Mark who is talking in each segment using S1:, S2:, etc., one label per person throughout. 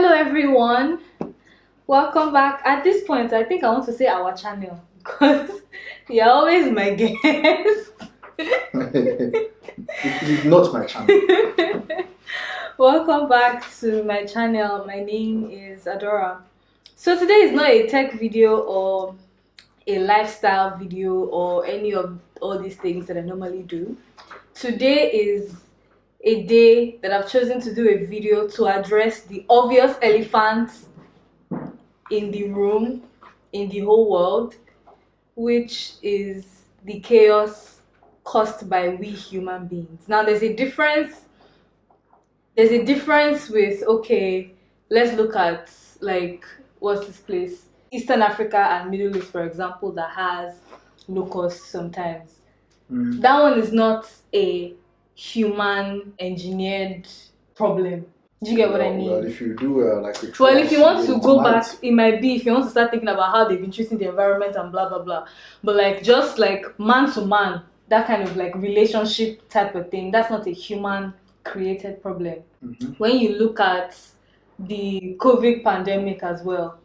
S1: Hello everyone, welcome back. At this point, I think I want to say our channel because you're always my guest.
S2: It is not my channel.
S1: Welcome back to my channel. My name is Adora. So today is not a tech video or a lifestyle video or any of all these things that I normally do. Today is a day that I've chosen to do a video to address the obvious elephant in the room, in the whole world, which is the chaos caused by we human beings. Now there's a difference with, okay, let's look at, like, what's this place, Eastern Africa and Middle East, for example, that has locusts sometimes. That one is not a human engineered problem. Do you get what I mean?
S2: Well, if you do like a
S1: well, if you want to go back, it might be if you want to start thinking about how they've been treating the environment and blah blah blah. But like just like man to man, that kind of like relationship type of thing, that's not a human created problem. When you look at the COVID pandemic as well,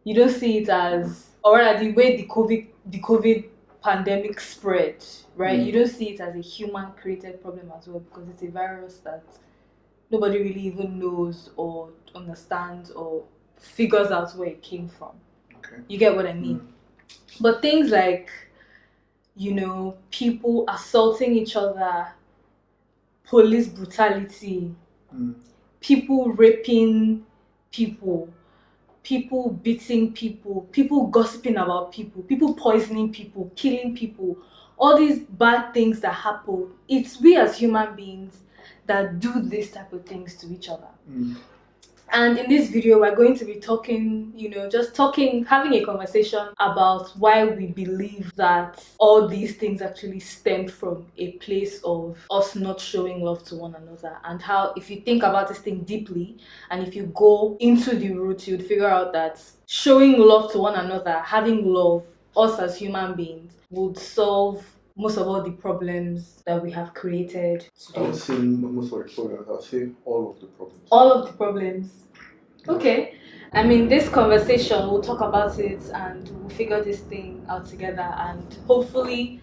S1: you don't see it as, or the way the COVID pandemic spread, right? You don't see it as a human created problem as well, because it's a virus that nobody really even knows or understands or figures out where it came from.
S2: Okay.
S1: You get what I mean? But things like, you know, people assaulting each other, police brutality, people raping people, people beating people, people gossiping about people, people poisoning people, killing people, all these bad things that happen, it's we as human beings that do these type of things to each other. And in this video, we're going to be talking, having a conversation about why we believe that all these things actually stem from a place of us not showing love to one another, and how, if you think about this thing deeply and if you go into the roots, you'd figure out that showing love to one another, having love, us as human beings, would solve most of all the problems that we have created today.
S2: I would say most of the problems. I would say all of the problems.
S1: All of the problems. Okay. I mean, this conversation, we'll talk about it and we'll figure this thing out together, and hopefully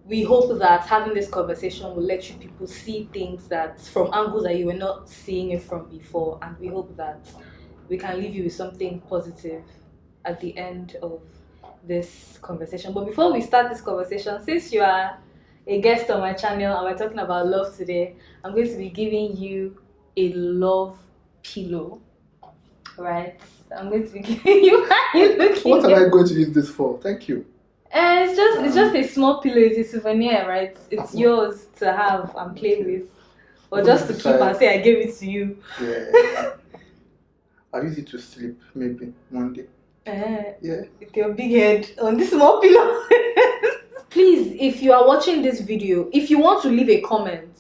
S1: we hope that having this conversation will let you people see things that from angles that you were not seeing it from before, and we hope that we can leave you with something positive at the end of this conversation. But before we start this conversation, since you are a guest on my channel and we're talking about love today, I'm going to be giving you a love pillow, right? I'm going to be giving you
S2: What am I going to use this for? Thank you.
S1: It's just a small pillow. It's a souvenir, right? It's yours to have and play with, or just to keep and say I gave it to you.
S2: Yeah. I'll use it to sleep maybe one day. Yeah.
S1: With your big head on this small pillow. Please, if you are watching this video, if you want to leave a comment,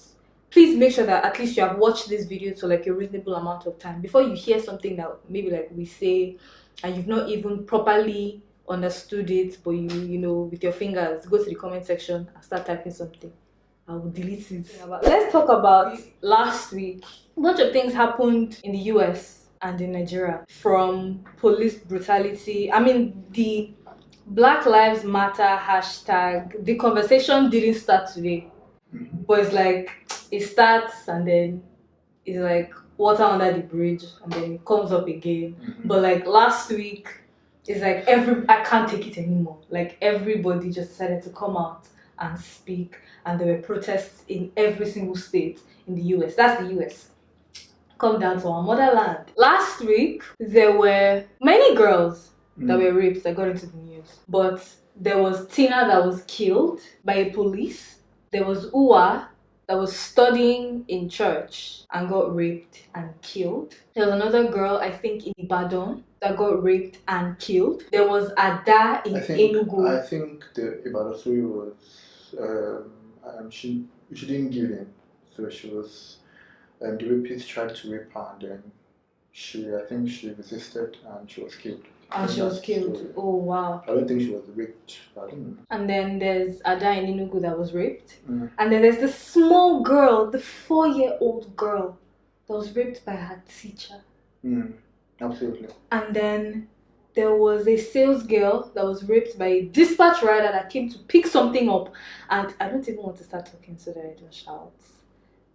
S1: please make sure that at least you have watched this video to like a reasonable amount of time before you hear something that maybe like we say and you've not even properly understood it, but you know, with your fingers, go to the comment section and start typing something. I will delete it. Let's talk about last week. A bunch of things happened in the US and in Nigeria, from police brutality. I mean, the Black Lives Matter hashtag, the conversation didn't start today, but it's like it starts and then it's like water under the bridge and then it comes up again. But like last week, it's like I can't take it anymore. Like everybody just decided to come out and speak, and there were protests in every single state in the US. That's the US. Come down to our motherland. Last week, there were many girls that were raped that got into the news. But there was Tina that was killed by a police. There was Uwa that was studying in church and got raped and killed. There was another girl, I think in Ibadan, that got raped and killed. There was Ada in Enugu.
S2: I think the Ibadan story was she didn't give in, so she was. And the rapist tried to rape her, and then I think she resisted and she was killed.
S1: And she was killed. Oh wow.
S2: I don't think she was raped. I don't know.
S1: And then there's Ada in Enugu that was raped. And then there's this small girl, the 4-year-old girl that was raped by her teacher.
S2: Absolutely.
S1: And then there was a sales girl that was raped by a dispatch rider that came to pick something up. And I don't even want to start talking so that I don't shout.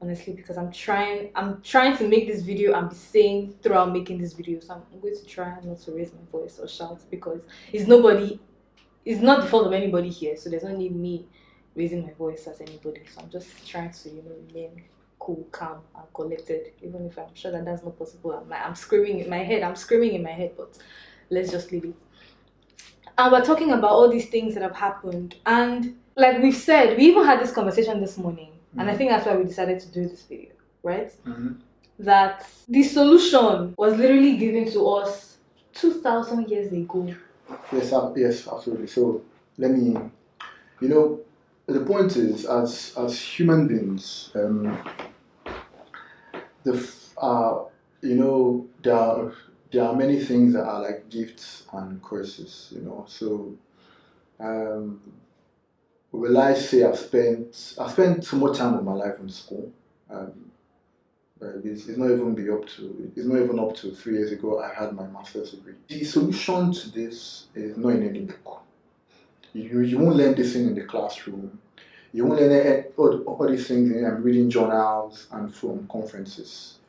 S1: Honestly, because I'm trying to make this video and be saying throughout making this video. So I'm going to try not to raise my voice or shout, because it's not the fault of anybody here. So there's no need me raising my voice as anybody. So I'm just trying to, remain cool, calm, and collected, even if I'm sure that that's not possible. I'm screaming in my head, but let's just leave it. And we're talking about all these things that have happened, and like we've said, we even had this conversation this morning, and I think that's why we decided to do this video, right? That the solution was literally given to us 2,000 years ago.
S2: Yes, absolutely. So let me, the point is, as human beings, there are many things that are like gifts and curses. So will I say I've spent so much time of my life in school. It's not even up to 3 years ago I had my master's degree. The solution to this is not in any book. You won't learn this thing in the classroom. You won't learn all these things in reading journals and from conferences.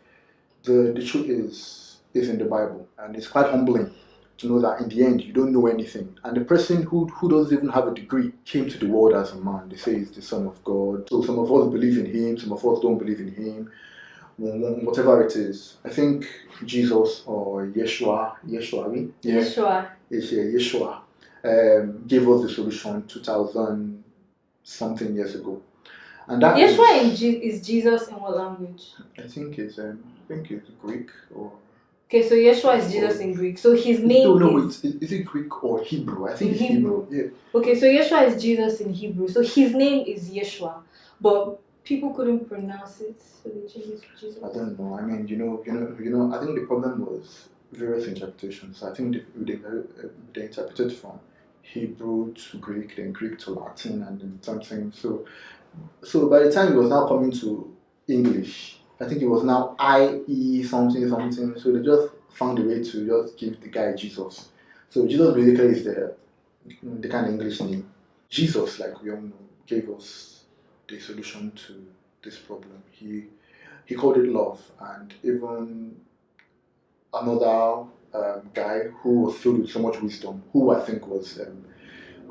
S2: The truth is in the Bible, and it's quite humbling to know that in the end you don't know anything. And the person who doesn't even have a degree came to the world as a man. They say he's the Son of God. So some of us believe in him, some of us don't believe in him. Whatever it is, I think Jesus or Yeshua gave us the solution 2,000 something years ago, and that
S1: Yeshua is Jesus in what language?
S2: I think it's Greek or.
S1: Okay, so Yeshua is Jesus in Greek. So his name
S2: is it Greek or Hebrew? I think it's Hebrew. Yeah.
S1: Okay, so Yeshua is Jesus in Hebrew. So his name is Yeshua, but people couldn't pronounce it, so they changed it to Jesus.
S2: I don't know. I mean, I think the problem was various interpretations. I think they interpreted from Hebrew to Greek, then Greek to Latin, and then something. So by the time it was now coming to English, I think it was now IE something. So they just found a way to just give the guy Jesus. So Jesus basically is the kind of English name. Jesus, like we all know, gave us the solution to this problem. He called it love, and even another guy who was filled with so much wisdom, who I think was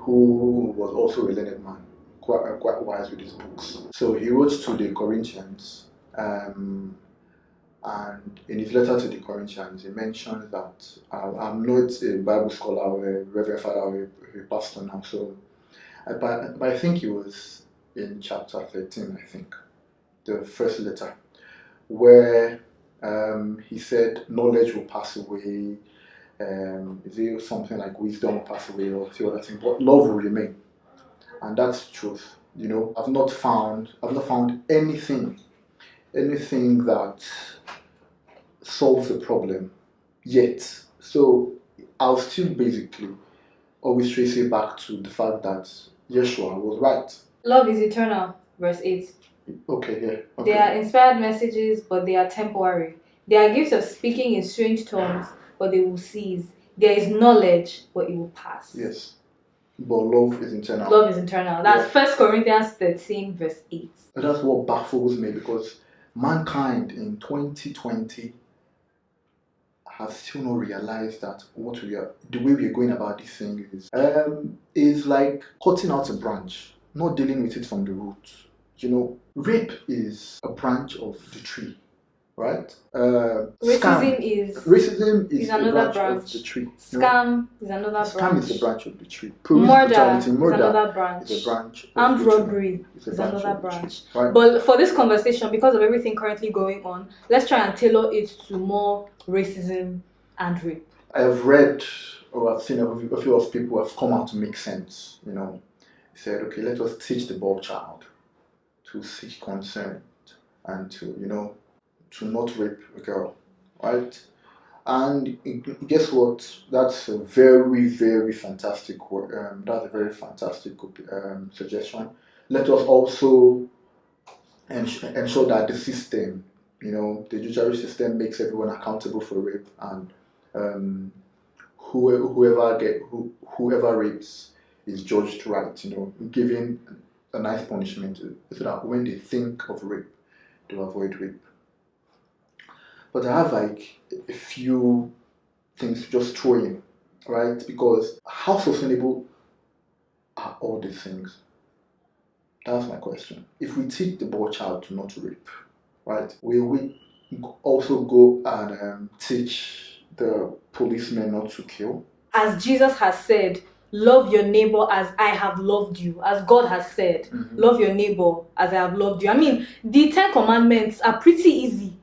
S2: also a learned man, quite wise with his books. So he wrote to the Corinthians, and in his letter to the Corinthians, he mentioned that I'm not a Bible scholar or a Reverend Father or a pastor now, so but I think it was in chapter 13, I think, the first letter, where he said knowledge will pass away, is it something like wisdom will pass away or a few other things, but love will remain. And that's truth. I've not found anything that solves the problem yet. So I'll still basically always trace it back to the fact that Yeshua was right.
S1: Love is eternal, verse 8.
S2: Okay, yeah. Okay.
S1: They are inspired messages, but they are temporary. They are gifts of speaking in strange tongues, but they will cease. There is knowledge, but it will pass.
S2: Yes. But love is eternal.
S1: Love is eternal. That's 1 Corinthians 13, verse 8.
S2: That's what baffles me, because mankind in 2020 has still not realized that the way we are going about this thing is like cutting out a branch, not dealing with it from the root. Rape is a branch of the tree, right?
S1: Racism
S2: is another branch of the tree.
S1: Scam is another branch.
S2: Scam is a branch of the tree.
S1: Murder is another branch.
S2: Is a branch.
S1: Armed robbery is another branch.
S2: Right.
S1: But for this conversation, because of everything currently going on, let's try and tailor it to more racism and rape.
S2: I have read or I've seen a few of people who have come out to make sense. They said, okay, let us teach the boy child to seek consent and to not rape a girl, right? And guess what? That's a very, very fantastic word. That's a very fantastic suggestion. Let us also ensure that the system, the judiciary system, makes everyone accountable for rape, and whoever rapes is judged right, giving a nice punishment so that when they think of rape, they'll avoid rape. But I have like a few things to just throw in, right? Because how sustainable are all these things? That's my question. If we teach the boy child to not rape, right, will we also go and teach the policemen not to kill?
S1: As Jesus has said, love your neighbor as I have loved you. As God has said, love your neighbor as I have loved you. I mean, the 10 commandments are pretty easy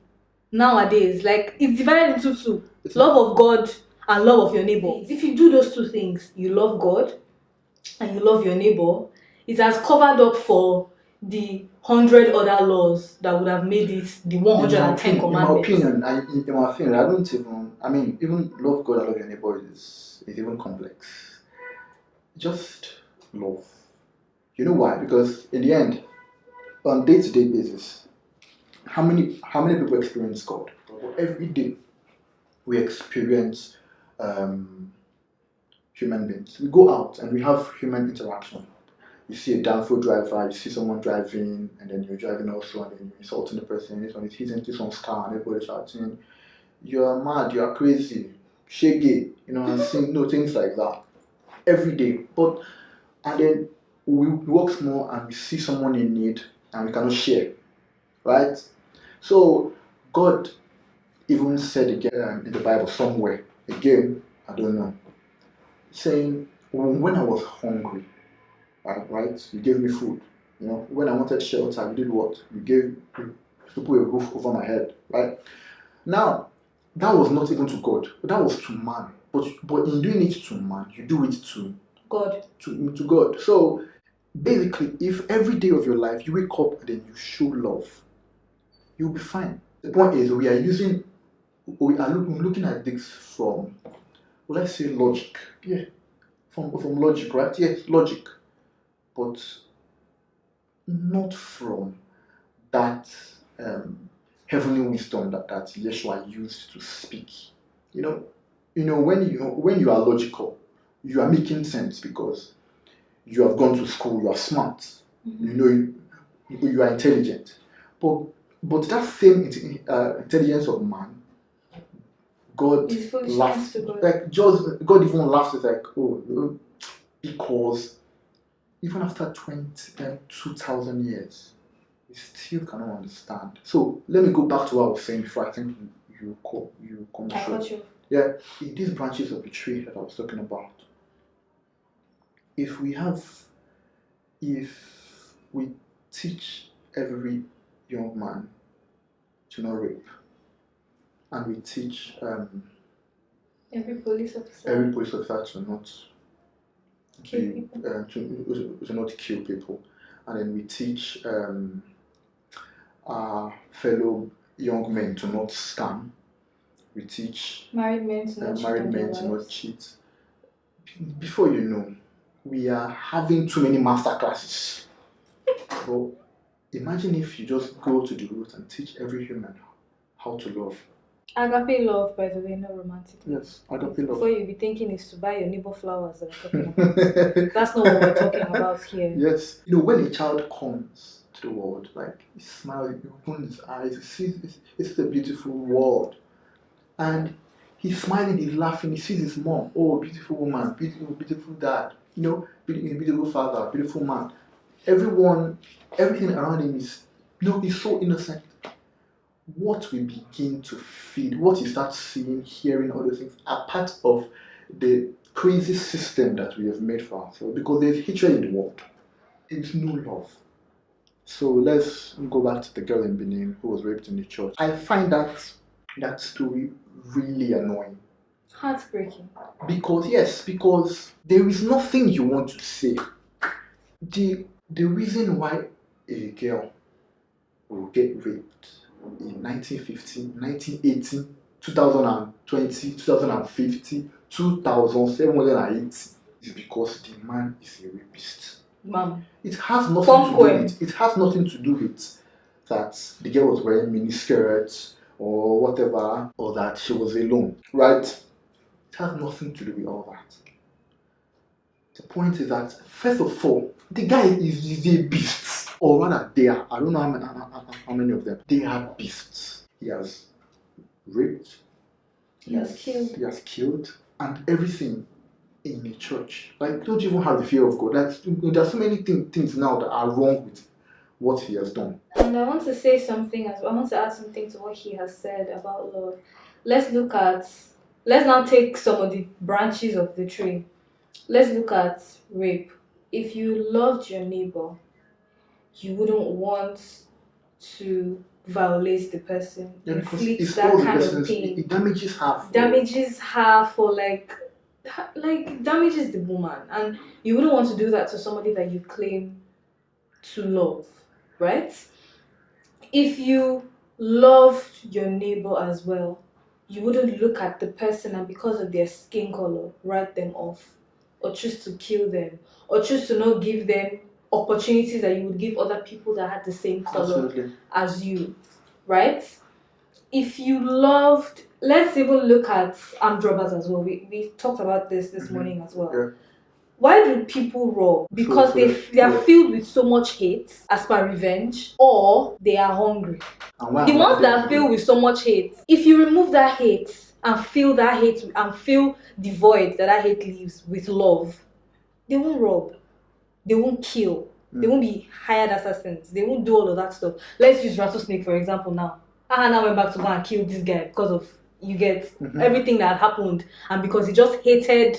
S1: nowadays. Like, it's divided into two. Love of God and love of your neighbor. If you do those two things, you love God and you love your neighbor, it has covered up for the 100 other laws that would have made it the 110 commandments.
S2: In my opinion, I don't even love God and love your neighbor is even complex. Just love. You know why? Because in the end, on day-to-day basis, how many people experience God? Every day we experience human beings. We go out and we have human interaction. You see a downfall driver, you see someone driving, and then you're driving also, and then you're insulting the person. This one is hitting this one's car, and everybody's shouting, "You are mad! You are crazy! Shaggy!" And things like that every day. And then we walk small and we see someone in need, and we cannot share, right? So God even said again in the Bible somewhere, again, I don't know, saying, when I was hungry, right, you gave me food. When I wanted shelter, you did what? You gave people a roof over my head, right? Now, that was not even to God, but that was to man. But in doing it to man, you do it to
S1: God.
S2: To God. So basically, if every day of your life you wake up and then you show love, you'll be fine. The point is, we are looking at this from, let's say, logic. Yeah, from logic, right? Yes, logic. But not from that heavenly wisdom that Yeshua used to speak. When you are logical, you are making sense because you have gone to school, you are smart, you are intelligent. But that same intelligence of man, God laughs. God even laughs. It's like, because even after 2,000 years, we still cannot understand. So let me go back to what I was saying before. I think you come short. Yeah, in these branches of the tree that I was talking about, if we teach every young man to not rape, and we teach
S1: every police officer
S2: to not to not kill people, and then we teach our fellow young men to not scam. We teach
S1: married men to not
S2: cheat. Before you know, we are having too many master classes. But imagine if you just go to the root and teach every human how to love.
S1: Agape love, by the way, not romantic.
S2: Yes, agape love.
S1: Before you'll be thinking is to buy your neighbor flowers that we're talking about. That's not what we're talking about here.
S2: Yes. When a child comes to the world, like, he smiles, he opens his eyes, he sees it's a beautiful world. And he's smiling, he's laughing, he sees his mom. Oh, beautiful woman, beautiful dad, beautiful father, beautiful man. Everything around him is, he's so innocent. What we begin to feed, what you start seeing, hearing, all those things are part of the crazy system that we have made for ourselves, because there's hatred in the world. There's no love. So let's go back to the girl in Benin who was raped in the church. I find that story really annoying.
S1: Heartbreaking.
S2: Because there is nothing you want to say. The reason why a girl will get raped in 1950, 1980, 2020, 2050, 2780 is because the man is a rapist.
S1: Ma'am.
S2: It has nothing to do with that the girl was wearing mini skirts or whatever, or that she was alone, right? It has nothing to do with all that. The point is that, first of all, the guy is a beast. Or rather, they are. I don't know how many of them. They are beasts. He has raped.
S1: He has killed.
S2: He has killed. And everything in a church. Like, don't you even have the fear of God. Like, there's so many things now that are wrong with what he has done.
S1: And I want to say something as well. I want to add something to what he has said about love. Let's now take some of the branches of the tree. Let's look at rape. If you loved your neighbor, you wouldn't want to violate the person, inflict that kind of pain.
S2: It damages her.
S1: Damages her for damages the woman, and you wouldn't want to do that to somebody that you claim to love, right? If you loved your neighbor as well, you wouldn't look at the person and because of their skin color, write them off, or choose to kill them, or choose to not give them opportunities that you would give other people that had the same color as you, right? If you loved, let's even look at armed robbers as well. We talked about this morning as well.
S2: Yeah.
S1: Why do people rob? Because they are filled with so much hate as per revenge, or they are hungry. The ones that are filled with so much hate, if you remove that hate and fill that hate and fill the void that hate leaves with love, they won't rob, they won't kill, they won't be hired assassins, they won't do all of that stuff. Let's use Rattlesnake for example now. Now went back to go and kill this guy because of, you get, everything that had happened, and because he just hated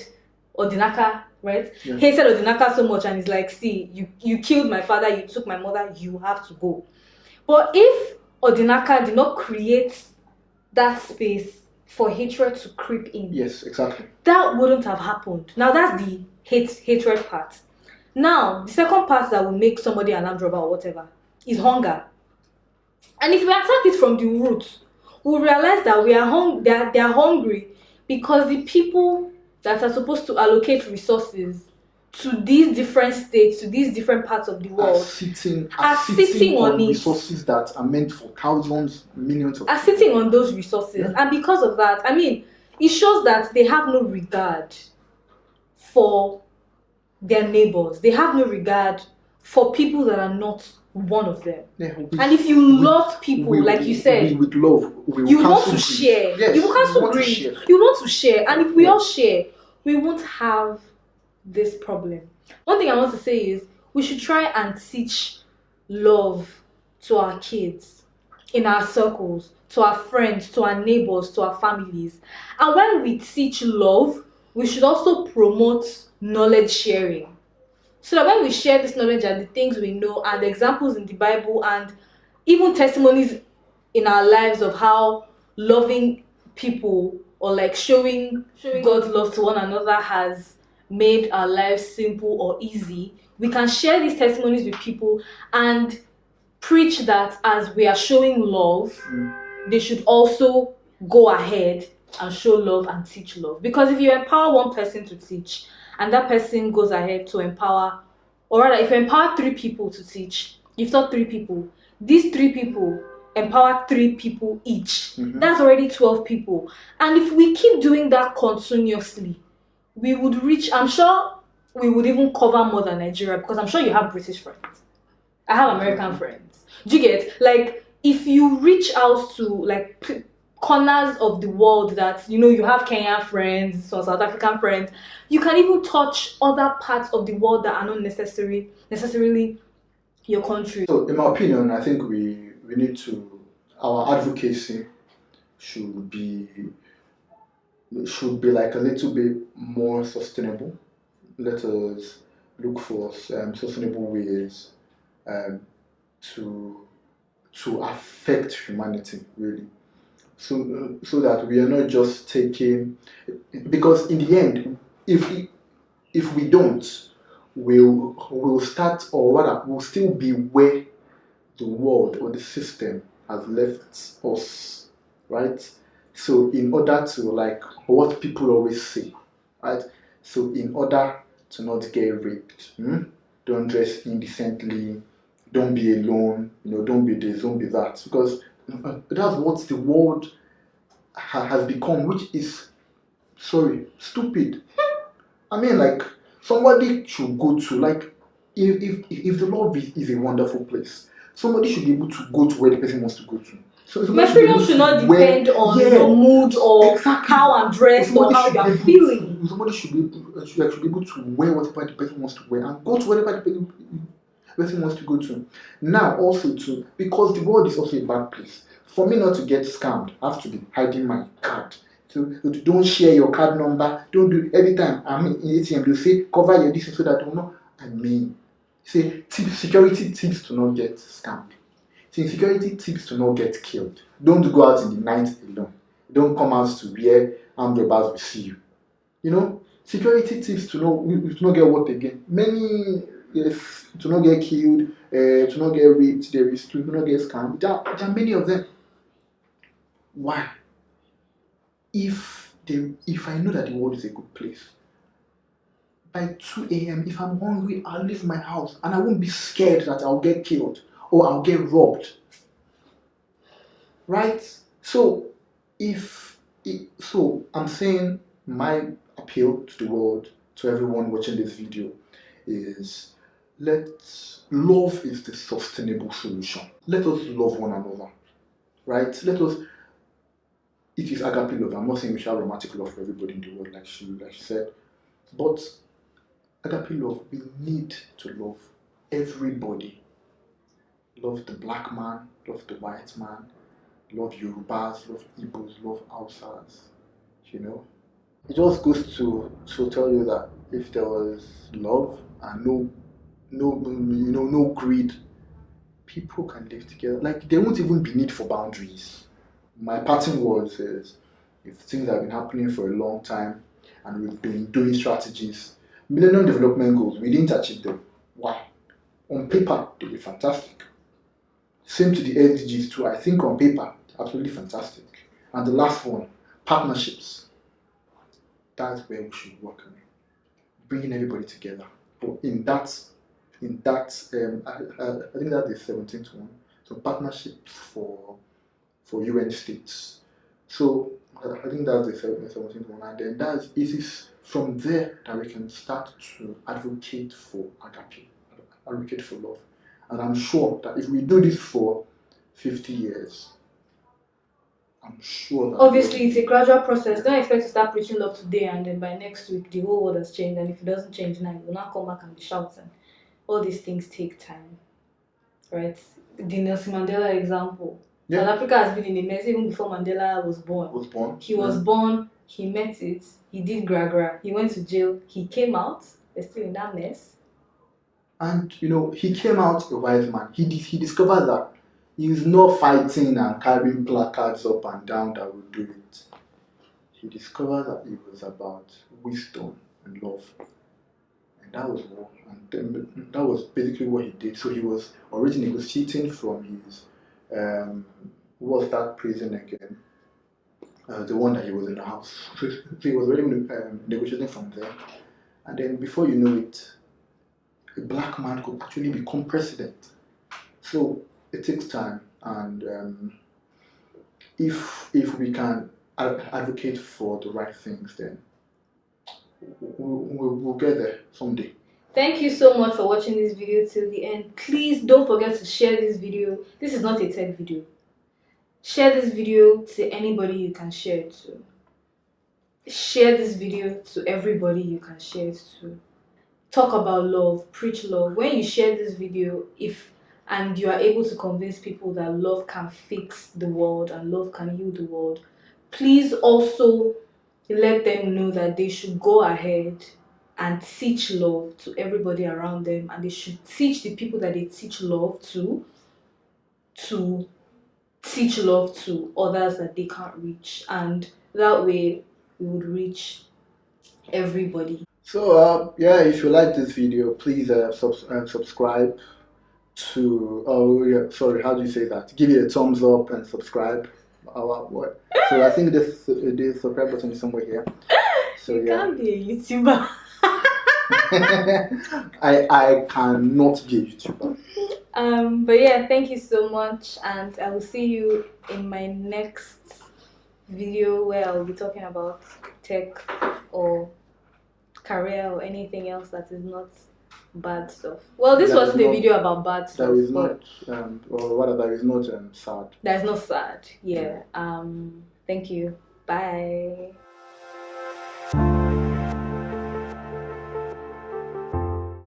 S1: Odinaka, right? Yeah. Hated Odinaka so much, and he's like, see, you killed my father, you took my mother, you have to go. But if Odinaka did not create that space for hatred to creep in,
S2: yes, exactly,
S1: that wouldn't have happened. Now that's the hatred part. Now the second part that will make somebody an armed robber or whatever is hunger. And if we attack it from the root, we'll realize that they are hungry because the people that are supposed to allocate resources to these different states, to these different parts of the world, are sitting on
S2: resources that are meant for thousands, millions of people.
S1: Sitting on those resources. Yeah. And because of that, I mean, it shows that they have no regard for their neighbors. They have no regard for people that are not one of them. Yeah, and if you love people, like you said,
S2: with love,
S1: you want to share. Yes, you will cancel greed. You want to share. And if we all share, we won't have this problem. One thing I want to say is we should try and teach love to our kids, in our circles, to our friends, to our neighbors, to our families. And when we teach love, we should also promote knowledge sharing. So that when we share this knowledge and the things we know and the examples in the Bible and even testimonies in our lives of how loving people or like showing God's love to one another has made our lives simple or easy, we can share these testimonies with people and preach that as we are showing love, they should also go ahead and show love and teach love. Because if you empower one person to teach and that person goes ahead to empower, or rather if you empower 3 people to teach, you've taught 3 people, these 3 people empower 3 people each. That's already 12 people. And if we keep doing that continuously, we would reach, I'm sure we would even cover more than Nigeria, because I'm sure you have British friends. I have American friends. Do you get? Like, if you reach out to like corners of the world that, you know, you have Kenyan friends or South African friends, you can even touch other parts of the world that are not necessarily your country.
S2: So in my opinion, I think we need to, our advocacy should be like a little bit more sustainable. Let us look for sustainable ways to affect humanity, really. So that we are not just taking, because in the end, if we don't, we'll start, or rather, we'll still be where the world or the system has left us, right? So in order to, like what people always say, right? So in order to not get raped, don't dress indecently, don't be alone, don't be this, don't be that, because that's what the world has become, which is Sorry, stupid. I mean, like, somebody should go to, like, if the love is a wonderful place, somebody should be able to go to where the person wants to go to. So
S1: My freedom should not depend on your mood or how I'm dressed or how you're feeling.
S2: Somebody should be able to wear whatever the person wants to wear and go to whatever the person wants to go to. Now, also, too, because the world is also a bad place, for me not to get scammed, I have to be hiding my card. So don't share your card number. Don't do every time I'm in ATM. They'll say cover your distance so that I don't know. I mean, say security tips to not get scammed. Security tips to not get killed. Don't go out in the night alone. Don't come out to where armed robbers will see you. You know, security tips to not get what again. Many, yes, to not get killed, to not get raped, there is to not get scammed. There are many of them. Why? If I know that the world is a good place, by 2 a.m., if I'm hungry, I'll leave my house and I won't be scared that I'll get killed or I'll get robbed. Right? So, I'm saying my appeal to the world, to everyone watching this video, is love is the sustainable solution. Let us love one another. Right? It is agape love. I'm not saying we should have romantic love for everybody in the world, like she said. But agape love, we need to love everybody. Love the black man, love the white man, love Yorubas, love Igbos, love Hausas. You know? It just goes to tell you that if there was love and no greed, people can live together. Like, there won't even be need for boundaries. My parting words is, if things have been happening for a long time and we've been doing strategies, Millennium Development Goals, we didn't achieve them. Why? On paper, they were fantastic. Same to the SDGs too. I think on paper, absolutely fantastic. And the last one, partnerships. That's where we should work on bringing everybody together. But in that, I think that's the 17th one. So partnerships for UN states. So I think that's the 17th one, and then it is from there that we can start to advocate for agape, advocate for love. And I'm sure that if we do this for 50 years, I'm sure that
S1: obviously it's a gradual process. Don't expect to start preaching love today and then by next week the whole world has changed, and if it doesn't change now, you'll not come back and be shouting. All these things take time, right? The Nelson Mandela example.
S2: Yeah.
S1: South Africa has been in a mess even before Mandela was born. He was born, he met it, he did gra, he went to jail, he came out, they're still in that mess.
S2: And he came out a wise man. He discovered that he's not fighting and carrying placards up and down that will do it. He discovered that it was about wisdom and love. And that was basically what he did. So he was already negotiating from his what was that prison again? The one that he was in the house. So he was already negotiating from there. And then before you know it, a black man could actually become president. So it takes time, and if we can advocate for the right things, then we'll get there someday.
S1: Thank you so much for watching this video till the end. Please don't forget to share this video. This is not a tech video. Share this video to anybody you can share it to. Share this video to everybody you can share it to. Talk about love, preach love. When you share this video, and you are able to convince people that love can fix the world and love can heal the world, please also let them know that they should go ahead and teach love to everybody around them, and they should teach the people that they teach love to teach love to others that they can't reach, and that way we would reach everybody.
S2: So if you like this video, please subscribe to how do you say that? Give it a thumbs up and subscribe. So I think this subscribe button is somewhere here. So
S1: you can't be a YouTuber.
S2: I cannot be a YouTuber.
S1: But yeah, thank you so much, and I will see you in my next video where I'll be talking about tech or career or anything else that is not bad stuff. Well, this
S2: That is
S1: wasn't a
S2: not-
S1: video about bad stuff,
S2: That is
S1: but
S2: not, or rather, that is not sad.
S1: that's not sad. Yeah. Thank you. Bye.